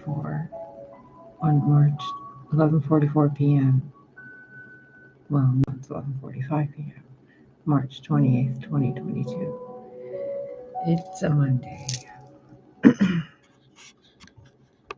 11:44 on March 11:44 p.m. Well, no, it's 11:45 p.m. March 28th, 2022. It's a Monday.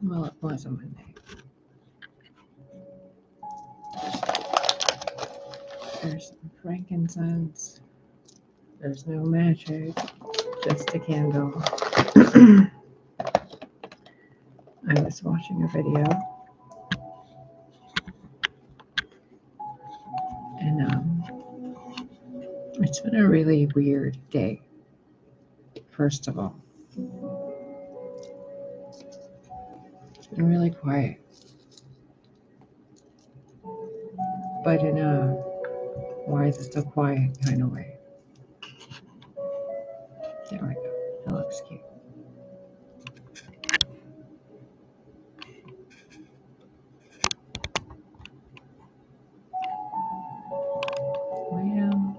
Well, it was a Monday. There's some frankincense. There's no magic, just a candle. I was watching a video, and it's been a really weird day. First of all, it's been really quiet, but in a why is it so quiet kind of way. There we go. That looks cute. Well,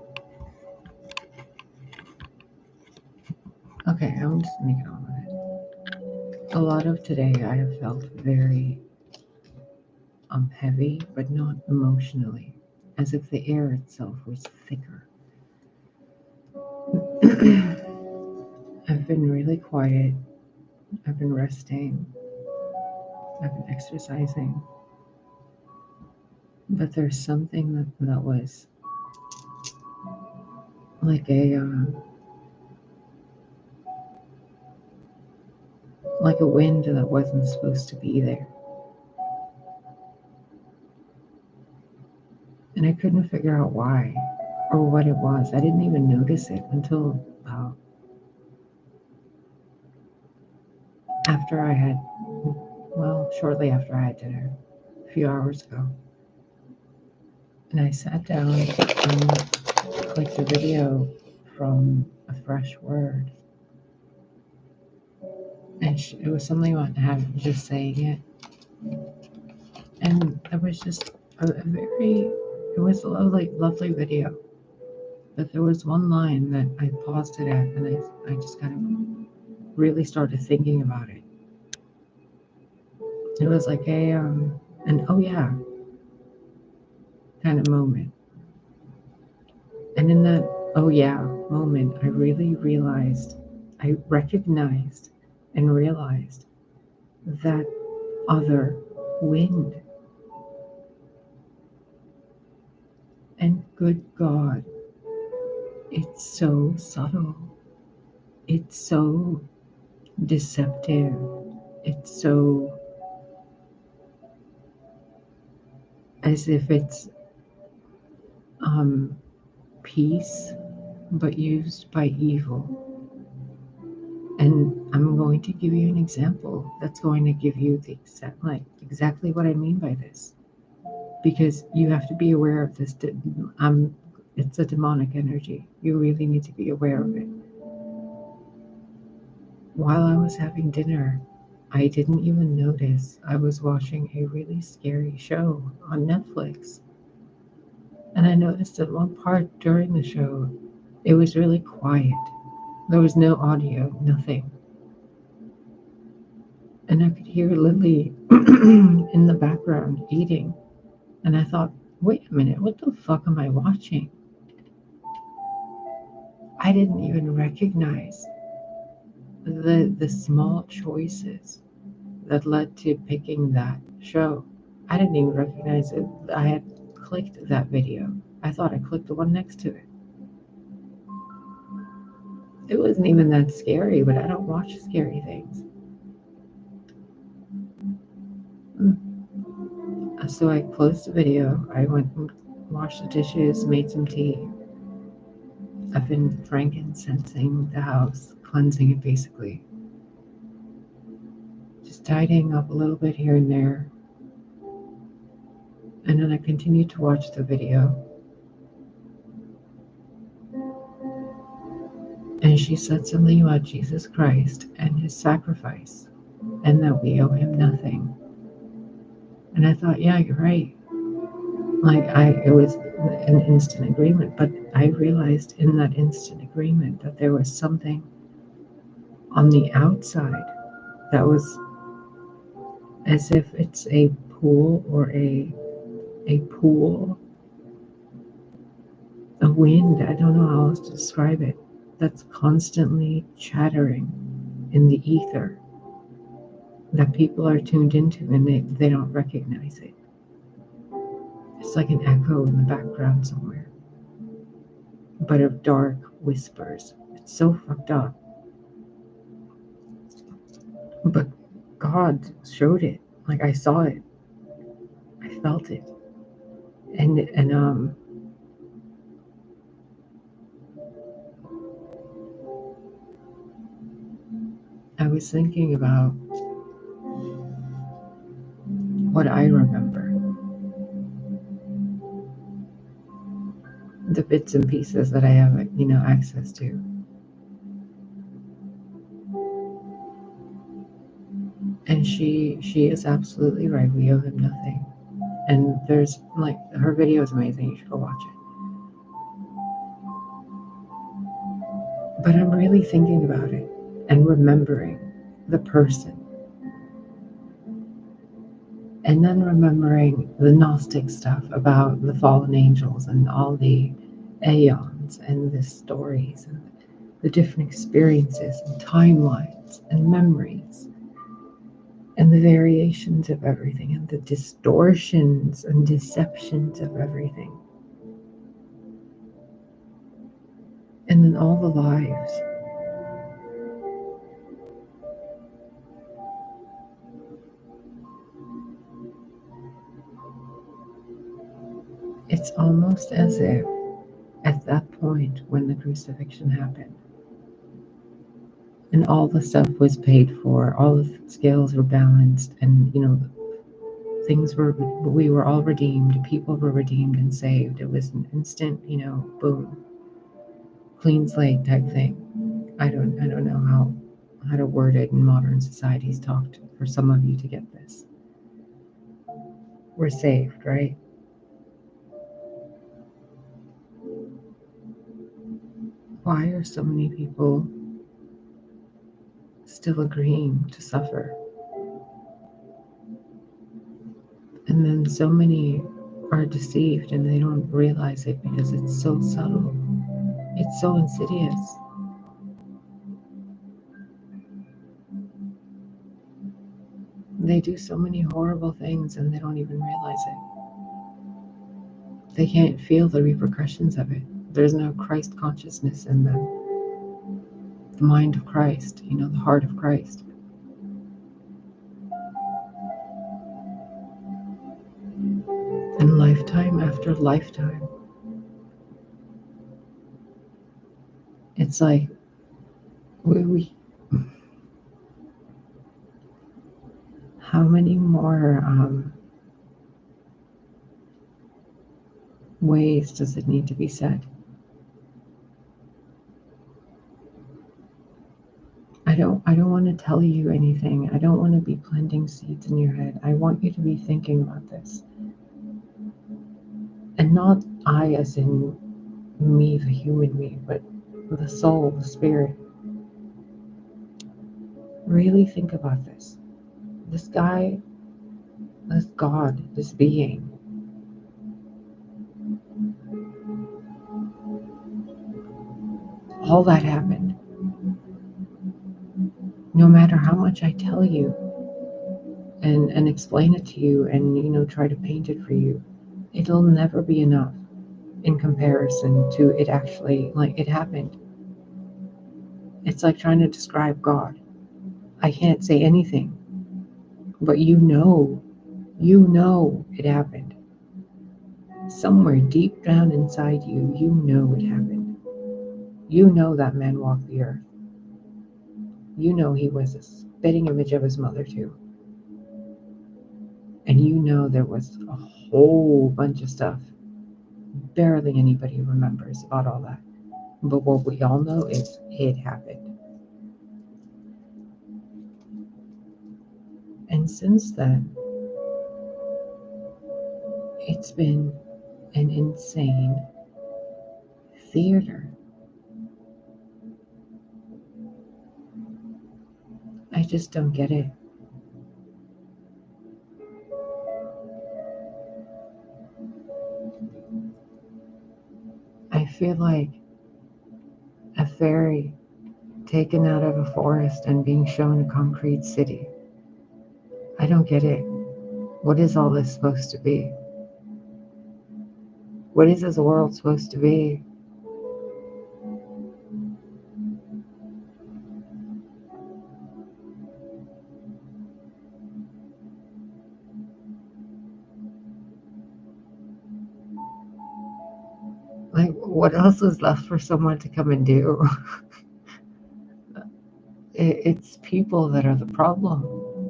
okay, I'm just gonna get on with it. A lot of today I have felt very heavy, but not emotionally, as if the air itself was thicker. I've been really quiet. I've been resting. I've been exercising. But there's something that was like a wind that wasn't supposed to be there. And I couldn't figure out why or what it was. I didn't even notice it until shortly after I had dinner, a few hours ago. And I sat down and clicked a video from A Fresh Word. And it was something about just saying it. And it was just it was a lovely video. But there was one line that I paused it at, and I just kind of really started thinking about it. It was like an oh yeah kind of moment. And in that oh yeah moment, I really I recognized and realized that other wind. And good God, it's so subtle. It's so deceptive. It's so as if it's peace, but used by evil. And I'm going to give you an example that's going to give you the exactly what I mean by this. Because you have to be aware of this. It's a demonic energy. You really need to be aware of it. While I was having dinner, I didn't even notice I was watching a really scary show on Netflix. And I noticed at one part during the show, it was really quiet. There was no audio, nothing. And I could hear Lily in the background eating. And I thought, wait a minute, what the fuck am I watching? I didn't even recognize the small choices that led to picking that show. I didn't even recognize it. I had clicked that video. I thought I clicked the one next to it. It wasn't even that scary, but I don't watch scary things. So I closed the video. I went and washed the dishes, made some tea. I've been frankincensing the house, cleansing it basically. Just tidying up a little bit here and there. And then I continued to watch the video. And she said something about Jesus Christ and his sacrifice, and that we owe him nothing. And I thought, yeah, you're right. It was an instant agreement, but I realized in that instant agreement that there was something on the outside that was as if it's a pool or a pool, a wind, I don't know how else to describe it, that's constantly chattering in the ether that people are tuned into and they don't recognize it. It's like an echo in the background somewhere, but of dark whispers. It's so fucked up. But God showed it. Like I saw it. I felt it. And I was thinking about what I remember, the bits and pieces that I have, access to. And she is absolutely right. We owe him nothing. And there's like her video is amazing. You should go watch it. But I'm really thinking about it and remembering the person. And then remembering the Gnostic stuff about the fallen angels and all the aeons and the stories and the different experiences and timelines and memories and the variations of everything and the distortions and deceptions of everything. And then all the lives. It's almost as if at that point when the crucifixion happened and all the stuff was paid for, all the scales were balanced, and we were all redeemed, people were redeemed and saved. It was an instant, boom, clean slate type thing. I don't know how to word it in modern society's talked for some of you to get this. We're saved, right? Why are so many people still agreeing to suffer? And then so many are deceived and they don't realize it because it's so subtle. It's so insidious. They do so many horrible things and they don't even realize it. They can't feel the repercussions of it. There's no Christ consciousness in them. The mind of Christ, the heart of Christ. And lifetime after lifetime, it's like how many more ways does it need to be said? I don't want to tell you anything. I don't want to be planting seeds in your head. I want you to be thinking about this. And not I as in me, the human me, but the soul, the spirit. Really think about this. This guy, this God, this being, all that happened. No matter how much I tell you and explain it to you and try to paint it for you, it'll never be enough in comparison to it actually, like, it happened. It's like trying to describe God. I can't say anything, but you know it happened. Somewhere deep down inside you, you know it happened. You know that man walked the earth. You know he was a spitting image of his mother too. And you know there was a whole bunch of stuff barely anybody remembers about all that. But what we all know is it happened. And since then, it's been an insane theater. I just don't get it. feel like a fairy taken out of a forest and being shown a concrete city. I don't get it. What is all this supposed to be? What is this world supposed to be? Like, what else is left for someone to come and do? It's people that are the problem.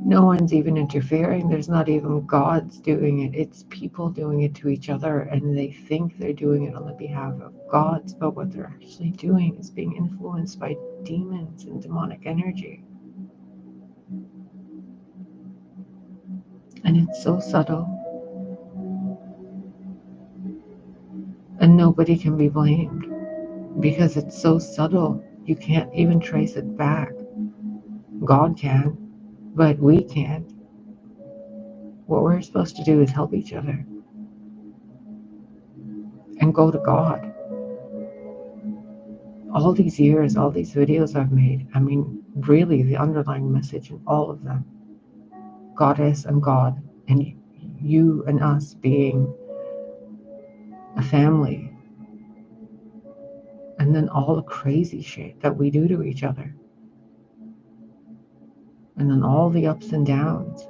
No one's even interfering. There's not even gods doing it. It's people doing it to each other, and they think they're doing it on the behalf of gods, but what they're actually doing is being influenced by demons and demonic energy. And it's so subtle. And nobody can be blamed because it's so subtle. You can't even trace it back. God can, but we can't. What we're supposed to do is help each other and go to God. All these years, all these videos I've made, I mean, really the underlying message in all of them, Goddess and God, and you and us being a family, and then all the crazy shit that we do to each other, and then all the ups and downs.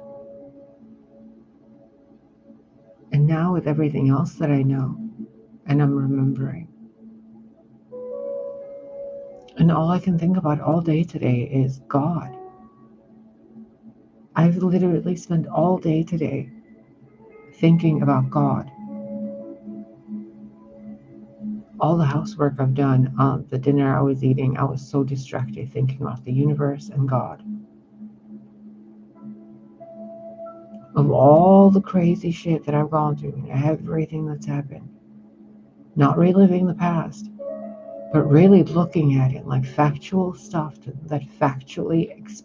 And now with everything else that I know and I'm remembering, and all I can think about all day today is God. I've literally spent all day today thinking about God. All the housework I've done, the dinner I was eating, I was so distracted thinking about the universe and God. Of all the crazy shit that I've gone through and everything that's happened, not reliving the past, but really looking at it like factual stuff that factually,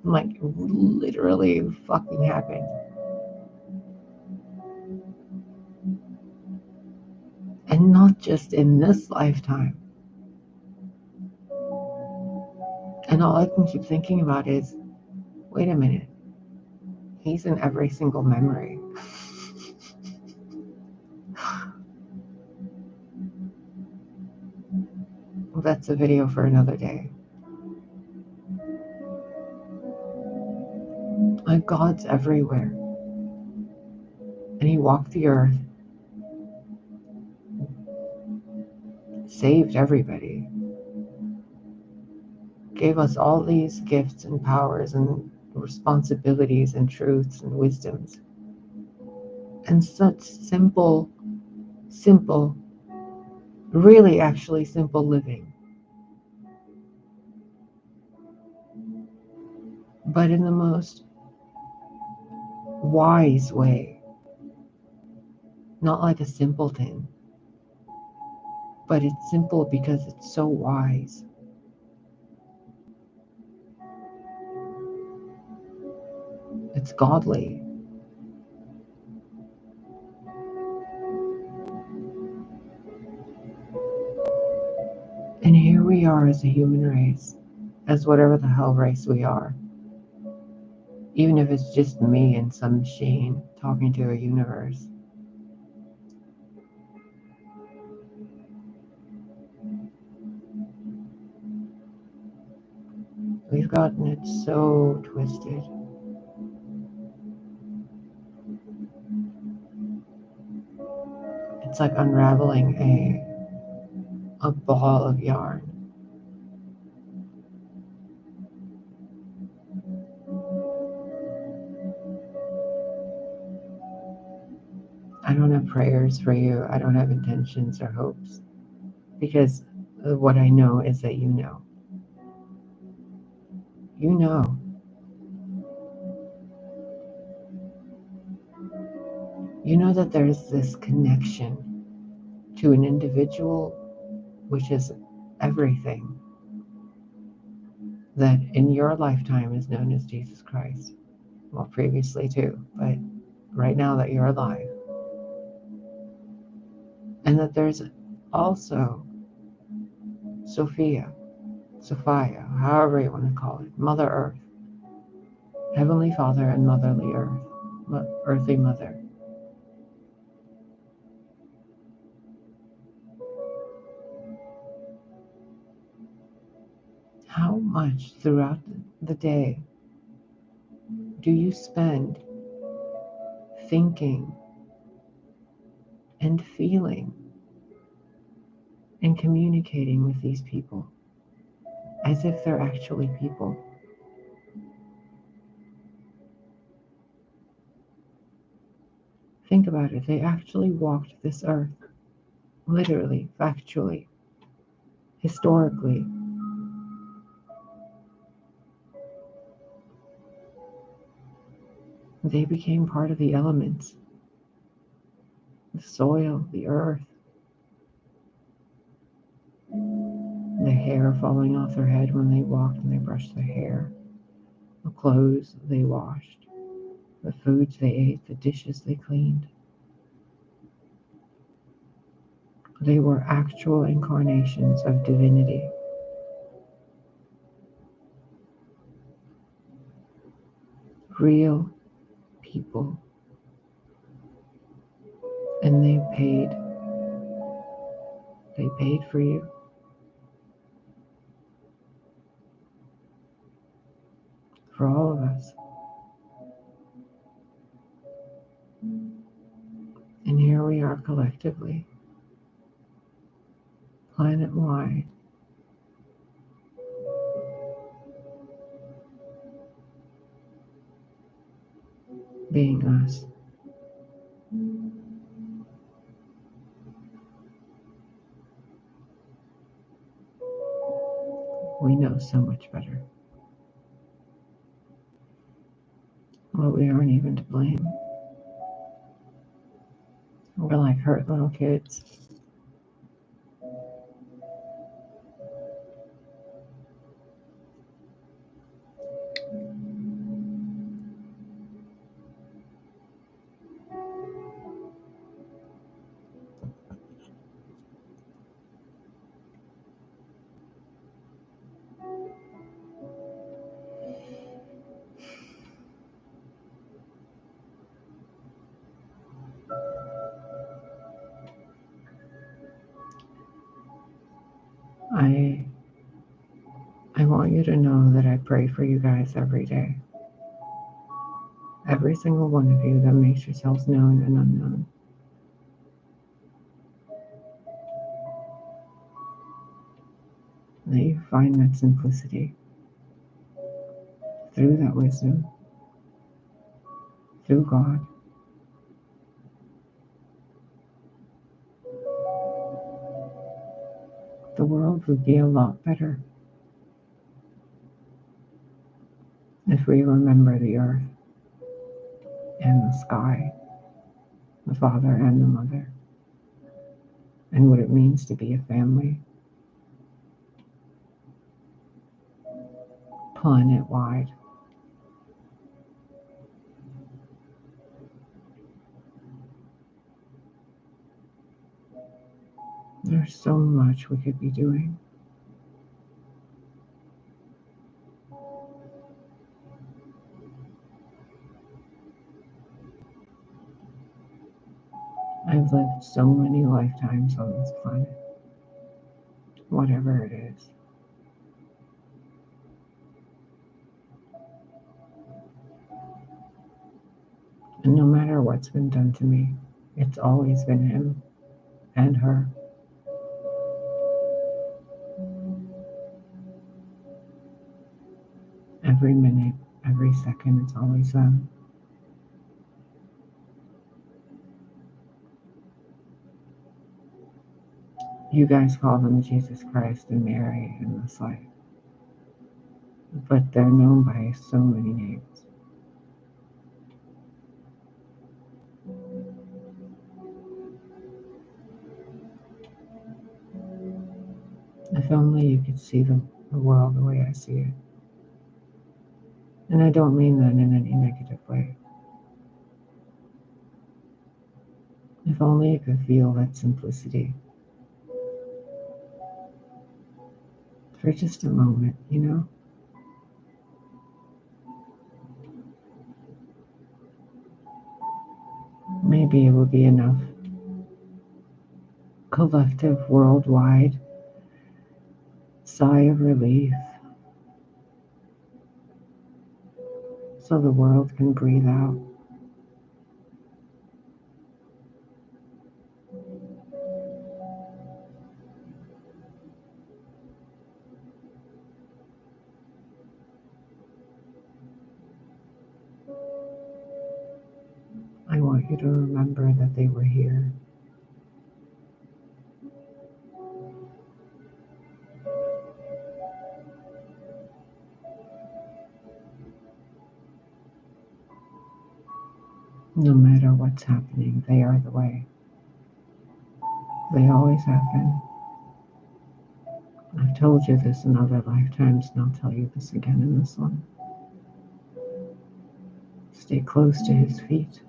like literally fucking happened. And not just in this lifetime. And all I can keep thinking about is, wait a minute, he's in every single memory. That's a video for another day. Like, God's everywhere. And he walked the earth, saved everybody, gave us all these gifts and powers and responsibilities and truths and wisdoms. And such simple, really actually simple living. But in the most wise way. Not like a simpleton, but it's simple because it's so wise. It's godly. And here we are as a human race, as whatever the hell race we are. Even if it's just me and some machine talking to a universe. We've gotten it so twisted. It's like unraveling a ball of yarn. I don't have prayers for you. I don't have intentions or hopes. Because what I know is that you know. You know. You know that there's this connection to an individual, which is everything, that in your lifetime is known as Jesus Christ. Well, previously too, but right now that you're alive. And that there's also Sophia, however you want to call it, Mother Earth, Heavenly Father and Motherly Earth, Earthly Mother. How much throughout the day do you spend thinking and feeling and communicating with these people as if they're actually people? Think about it. They actually walked this earth, literally, factually, historically. They became part of the elements, the soil, the earth, the hair falling off their head when they walked and they brushed their hair, the clothes they washed, the foods they ate, the dishes they cleaned. They were actual incarnations of divinity. Real people. And they paid. They paid for you. For all of us. And here we are collectively, planet-wide, being us. We know so much better. Well, we aren't even to blame. We're like hurt little kids. I want you to know that I pray for you guys every day. Every single one of you that makes yourselves known and unknown. That you find that simplicity through that wisdom, through God. The world would be a lot better if we remember the earth and the sky, the father and the mother, and what it means to be a family, planet-wide. There's so much we could be doing. I've lived so many lifetimes on this planet, whatever it is. And no matter what's been done to me, it's always been him and her. Every minute, every second, it's always them. You guys call them Jesus Christ and Mary and this life, but they're known by so many names. If only you could see the world the way I see it. And I don't mean that in any negative way. If only you could feel that simplicity for just a moment, you know? Maybe it will be enough collective, worldwide sigh of relief so the world can breathe out. I want you to remember that they were here. No matter what's happening, they are the way. They always have been. I've told you this in other lifetimes, and I'll tell you this again in this one. Stay close to his feet.